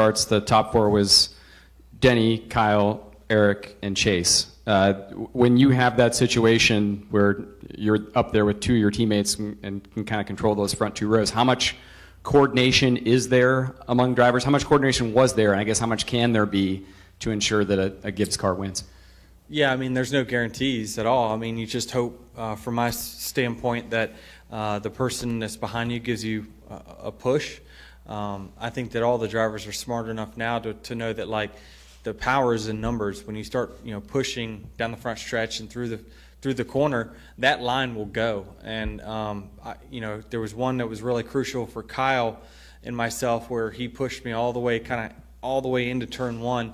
restarts, the top four was Denny, Kyle, Eric, and Chase. When you have that situation where you're up there with two of your teammates and can kind of control those front two rows, how much coordination is there among drivers? How much coordination was there, and I guess how much can there be to ensure that a Gibbs car wins? Yeah, I mean, there's no guarantees at all. I mean, you just hope, from my standpoint, that the person that's behind you gives you a push. I think that all the drivers are smart enough now to know that, like, the power is in numbers. When you start, pushing down the front stretch and through the corner, that line will go. And there was one that was really crucial for Kyle and myself, where he pushed me all the way into turn one.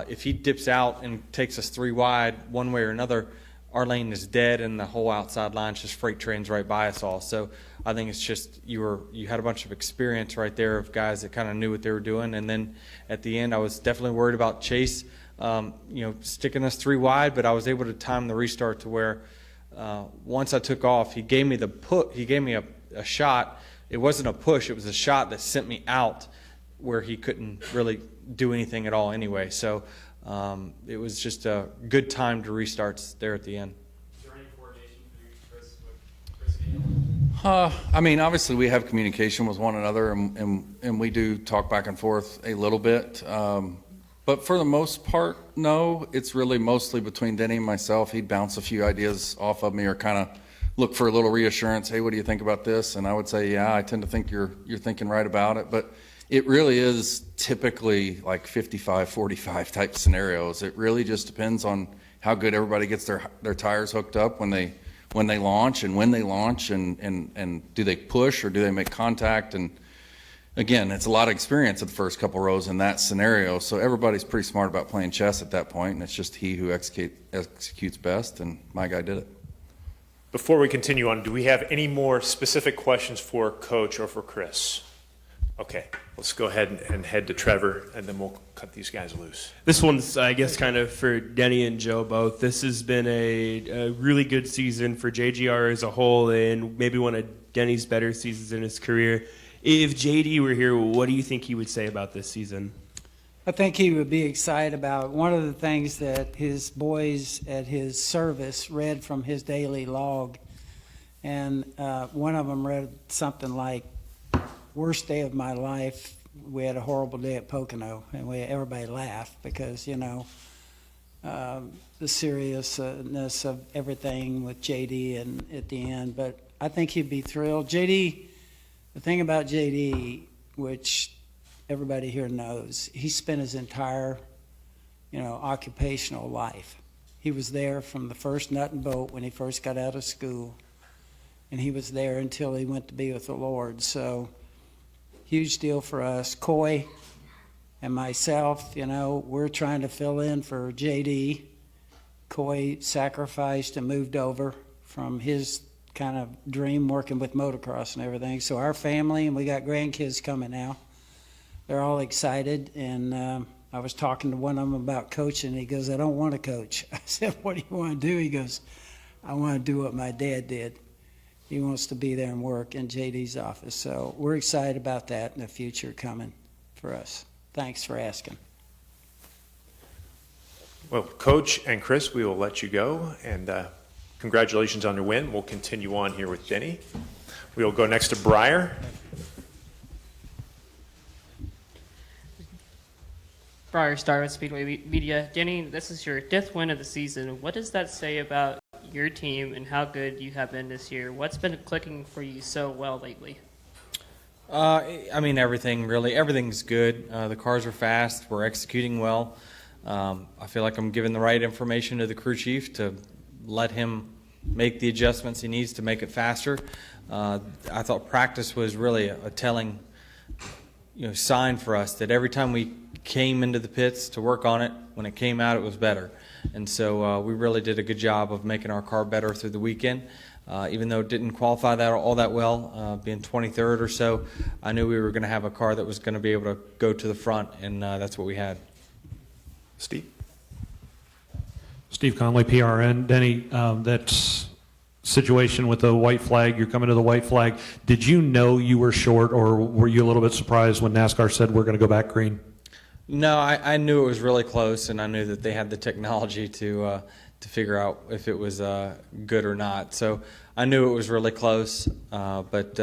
If he dips out and takes us three wide one way or another, our lane is dead and the whole outside line just freight trains right by us all. So I think it's just you had a bunch of experience right there of guys that kind of knew what they were doing. And then at the end, I was definitely worried about Chase, sticking us three wide, but I was able to time the restart to where once I took off, he gave me a shot. It wasn't a push, it was a shot that sent me out where he couldn't really do anything at all anyway. So it was just a good time to restarts there at the end. Is there any coordination for you, Chris? I mean, obviously we have communication with one another, and we do talk back and forth a little bit. But for the most part, no. It's really mostly between Denny and myself. He'd bounce a few ideas off of me or kind of look for a little reassurance. Hey, what do you think about this? And I would say, yeah, I tend to think you're thinking right about it. But it really is typically like 55-45 type scenarios. It really just depends on how good everybody gets their tires hooked up when they launch, and when they launch, and do they push or do they make contact. And again, it's a lot of experience at the first couple rows in that scenario. So everybody's pretty smart about playing chess at that point, and it's just he who executes best, and my guy did it. Before we continue on, do we have any more specific questions for Coach or for Chris? Okay, let's go ahead and head to Trevor, and then we'll cut these guys loose. This one's, I guess, kind of for Denny and Joe both. This has been a really good season for JGR as a whole, and maybe one of Denny's better seasons in his career. If JD were here, what do you think he would say about this season? I think he would be excited about one of the things that his boys at his service read from his daily log. And one of them read something like, worst day of my life, we had a horrible day at Pocono, and everybody laughed because, the seriousness of everything with JD and at the end. But I think he'd be thrilled. JD, the thing about JD, which everybody here knows, he spent his entire, occupational life. He was there from the first nut and bolt when he first got out of school, and he was there until he went to be with the Lord. So huge deal for us. Coy and myself, we're trying to fill in for JD. Coy sacrificed and moved over from his kind of dream working with motocross and everything. So our family, and we got grandkids coming now, they're all excited. And I was talking to one of them about coaching. He goes, I don't want to coach. I said, what do you want to do? He goes, I want to do what my dad did. He wants to be there and work in JD's office. So we're excited about that in the future coming for us. Thanks for asking. Well, Coach and Chris, we will let you go, and congratulations on your win. We'll continue on here with Denny. We'll go next to Breyer. Breyer, Star with Speedway Media. Denny, this is your 5th win of the season. What does that say about your team and how good you have been this year? What's been clicking for you so well lately? I mean, everything, really. Everything's good. The cars are fast. We're executing well. I feel like I'm giving the right information to the crew chief to let him make the adjustments he needs to make it faster. I thought practice was really a telling sign for us that every time we came into the pits to work on it, when it came out, it was better. And so we really did a good job of making our car better through the weekend. Even though it didn't qualify all that well, being 23rd or so, I knew we were going to have a car that was going to be able to go to the front, and that's what we had. Steve? Steve Conley, PRN. Denny, that situation with the white flag, you're coming to the white flag. Did you know you were short, or were you a little bit surprised when NASCAR said we're going to go back green? No, I knew it was really close, and I knew that they had the technology to figure out if it was good or not. So I knew it was really close, but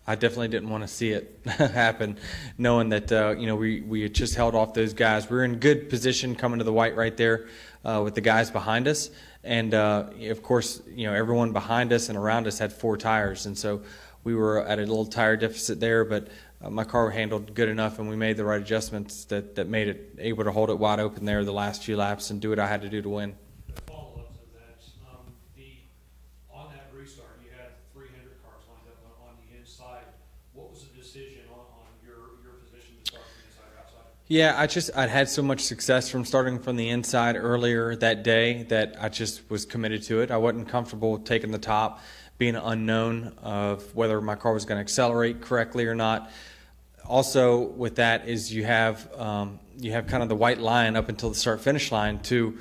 I definitely didn't want to see it happen, knowing that we had just held off those guys. We were in good position coming to the white right there with the guys behind us, and of course, everyone behind us and around us had 4 tires, and so we were at a little tire deficit there, but my car handled good enough, and we made the right adjustments that made it able to hold it wide open there the last few laps and do what I had to do to win. Follow-up to that, on that restart, you had 300 cars lined up on the inside. What was the decision on your position to start from inside or outside? Yeah, I'd had so much success from starting from the inside earlier that day that I just was committed to it. I wasn't comfortable taking the top, being unknown of whether my car was going to accelerate correctly or not. Also, with that is you have kind of the white line up until the start-finish line to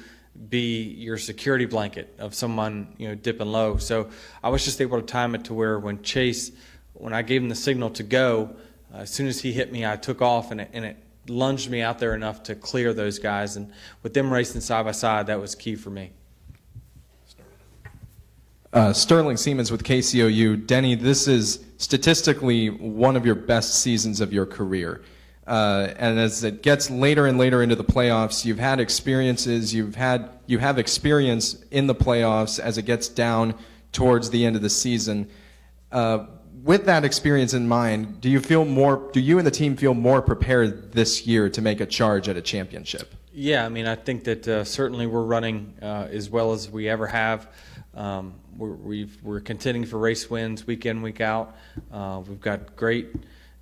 be your security blanket of someone dipping low. So I was just able to time it to where when I gave him the signal to go, as soon as he hit me, I took off and it lunged me out there enough to clear those guys. And with them racing side by side, that was key for me. Sterling Siemens with KCOU. Denny, this is statistically one of your best seasons of your career. And as it gets later and later into the playoffs, you've had experiences, you have experience in the playoffs as it gets down towards the end of the season. With that experience in mind, do you and the team feel more prepared this year to make a charge at a championship? Yeah, I mean, I think that certainly we're running as well as we ever have. We're contending for race wins week in, week out. We've got great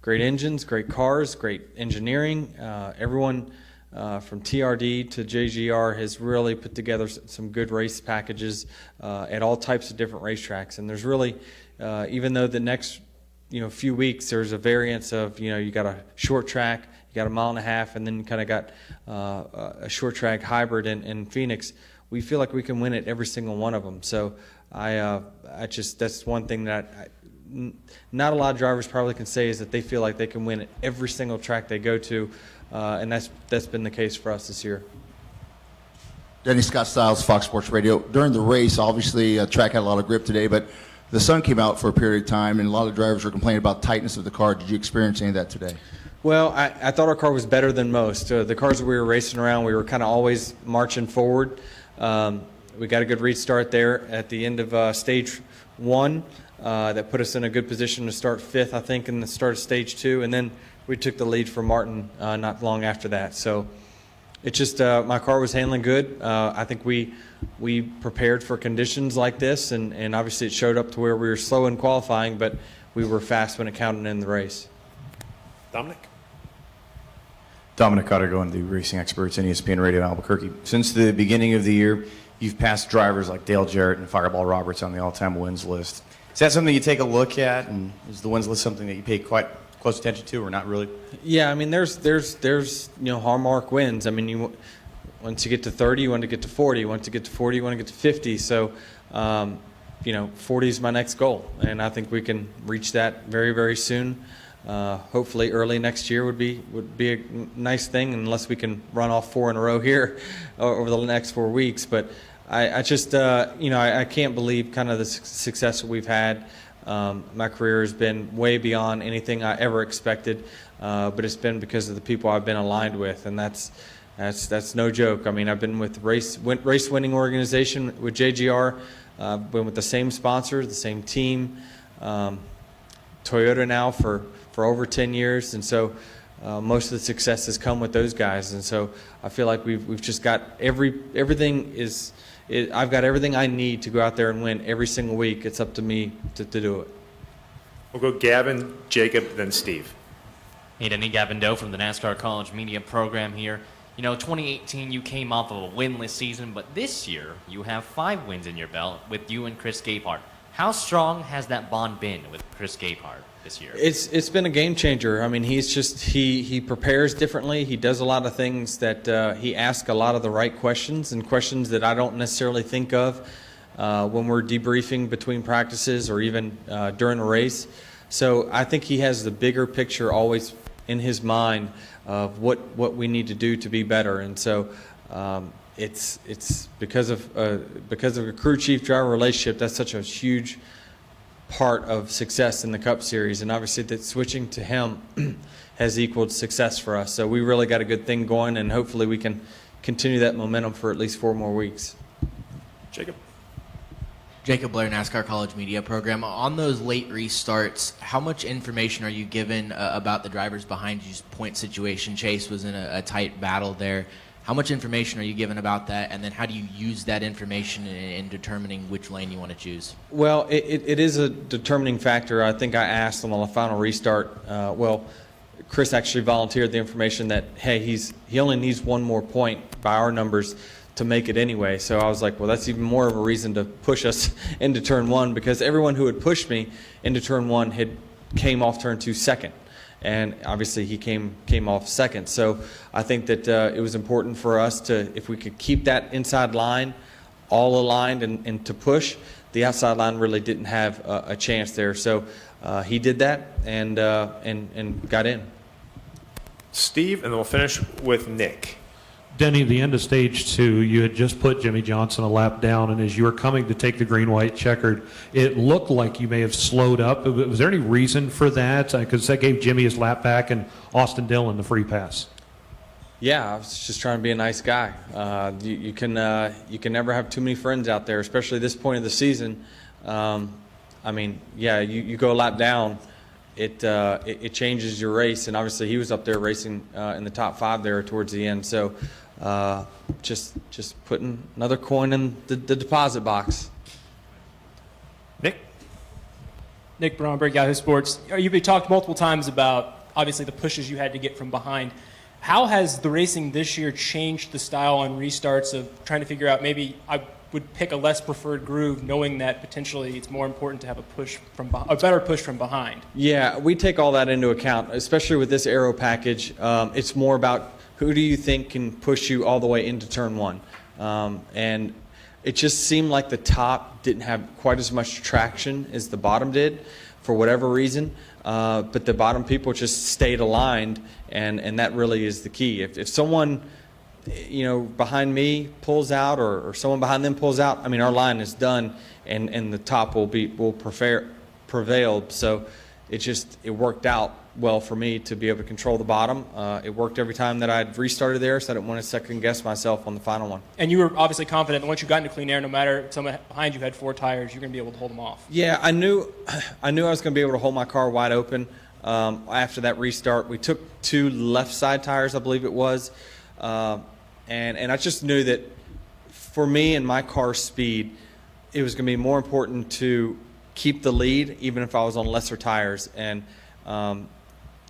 engines, great cars, great engineering. Everyone from TRD to JGR has really put together some good race packages at all types of different racetracks. And there's really, even though the next few weeks there's a variance of you got a short track, you got a mile and a half, and then you kind of got a short track hybrid in Phoenix. We feel like we can win at every single one of them. So that's one thing that not a lot of drivers probably can say is that they feel like they can win at every single track they go to, and that's been the case for us this year. Denny, Scott Stiles, Fox Sports Radio. During the race, obviously, track had a lot of grip today, but the sun came out for a period of time, and a lot of drivers were complaining about tightness of the car. Did you experience any of that today? Well, I thought our car was better than most. The cars that we were racing around, we were kind of always marching forward. We got a good restart there at the end of stage 1 that put us in a good position to start 5th, I think, in the start of stage 2, and then we took the lead from Martin not long after that. So it just my car was handling good. I think we prepared for conditions like this, and obviously it showed up to where we were slow in qualifying, but we were fast when it counted in the race. Dominic Cotter, going to the Racing Experts and ESPN Radio in Albuquerque. Since the beginning of the year, you've passed drivers like Dale Jarrett and Fireball Roberts on the all-time wins list. Is that something you take a look at, and is the wins list something that you pay quite close attention to, or not really? Yeah, I mean, there's hallmark wins. I mean, once you get to 30, you want to get to 40. Once you get to 40, you want to get to 50. So, 40 is my next goal, and I think we can reach that very, very soon. Hopefully early next year would be a nice thing, unless we can run off 4 in a row here over the next 4 weeks. But I just I can't believe kind of the success that we've had. My career has been way beyond anything I ever expected, but it's been because of the people I've been aligned with, and that's no joke. I mean, I've been with race winning organization with JGR, been with the same sponsor, the same team, Toyota now for over 10 years, and so most of the success has come with those guys, and so I feel like we've just got everything is. I've got everything I need to go out there and win every single week. It's up to me to do it. We'll go Gavin, Jacob, then Steve. Hey, Denny, Gavin Doe from the NASCAR College Media Program here. 2018 you came off of a winless season, but this year you have 5 wins in your belt with you and Chris Gabehart. How strong has that bond been with Chris Gabehart this year? It's been a game changer. I mean, he prepares differently. He does a lot of things that he asks a lot of the right questions, and questions that I don't necessarily think of when we're debriefing between practices or even during a race. So I think he has the bigger picture always in his mind of what we need to do to be better. And so it's because of a crew chief driver relationship. That's such a huge part of success in the Cup Series, and obviously that switching to him has equaled success for us. So we really got a good thing going, and hopefully we can continue that momentum for at least 4 more weeks. Jacob Blair, NASCAR College Media Program. On those late restarts, how much information are you given about the drivers behind you's point situation? Chase was in a tight battle there. How much information are you given about that, and then how do you use that information in determining which lane you want to choose? Well, it is a determining factor. I think I asked on the final restart, Chris actually volunteered the information that, hey, he only needs 1 more point by our numbers to make it anyway. So I was like, well, that's even more of a reason to push us into turn 1, because everyone who had pushed me into turn 1 came off turn 2 second. And obviously he came off second. So I think that it was important for us to, if we could keep that inside line all aligned and to push, the outside line really didn't have a chance there. So he did that and got in. Steve, and then we'll finish with Nick. Denny, the end of stage 2, you had just put Jimmy Johnson a lap down, and as you were coming to take the green, white, checkered, it looked like you may have slowed up. Was there any reason for that? Because that gave Jimmy his lap back and Austin Dillon the free pass. Yeah, I was just trying to be a nice guy. You can never have too many friends out there, especially this point of the season. I mean, yeah, you go a lap down, it changes your race, and obviously he was up there racing in the top 5 there towards the end. So just putting another coin in the deposit box. Nick Bromberg, Yahoo Sports. You've talked multiple times about obviously the pushes you had to get from behind. How has the racing this year changed the style on restarts of trying to figure out, maybe I would pick a less preferred groove, knowing that potentially it's more important to have a better push from behind? Yeah, we take all that into account, especially with this aero package. It's more about who do you think can push you all the way into turn 1. And it just seemed like the top didn't have quite as much traction as the bottom did for whatever reason. But the bottom people just stayed aligned, and that really is the key. If someone behind me pulls out or someone behind them pulls out, I mean, our line is done, and the top will prevail. So it worked out well for me to be able to control the bottom. It worked every time that I'd restarted there, so I didn't want to second guess myself on the final one. And you were obviously confident that once you got into clean air, no matter if someone behind you had 4 tires, you're going to be able to hold them off. Yeah, I knew I was going to be able to hold my car wide open after that restart. We took 2 left side tires, I believe it was. And I just knew that for me and my car's speed, it was going to be more important to keep the lead, even if I was on lesser tires. And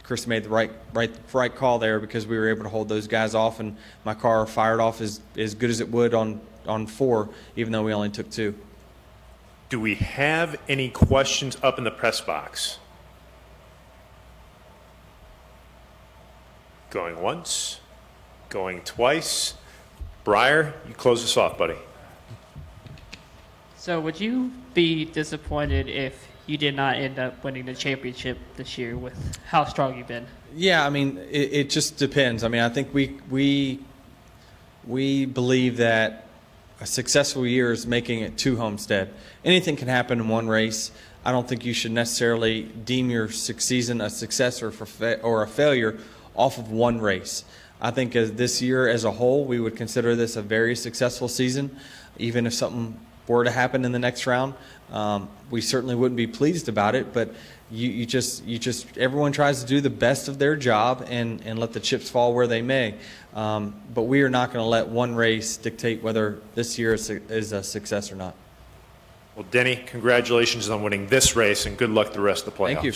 Chris made the right call there, because we were able to hold those guys off, and my car fired off as good as it would on 4, even though we only took 2. Do we have any questions up in the press box? Going once. Going twice. Breyer, you close us off, buddy. So would you be disappointed if you did not end up winning the championship this year with how strong you've been? Yeah, I mean, it just depends. I mean, I think we believe that a successful year is making it to Homestead. Anything can happen in one race. I don't think you should necessarily deem your season a success or a failure off of one race. I think this year as a whole, we would consider this a very successful season. Even if something were to happen in the next round, we certainly wouldn't be pleased about it, but you just everyone tries to do the best of their job and let the chips fall where they may. But we are not going to let one race dictate whether this year is a success or not. Well, Denny, congratulations on winning this race, and good luck the rest of the playoffs. Thank you.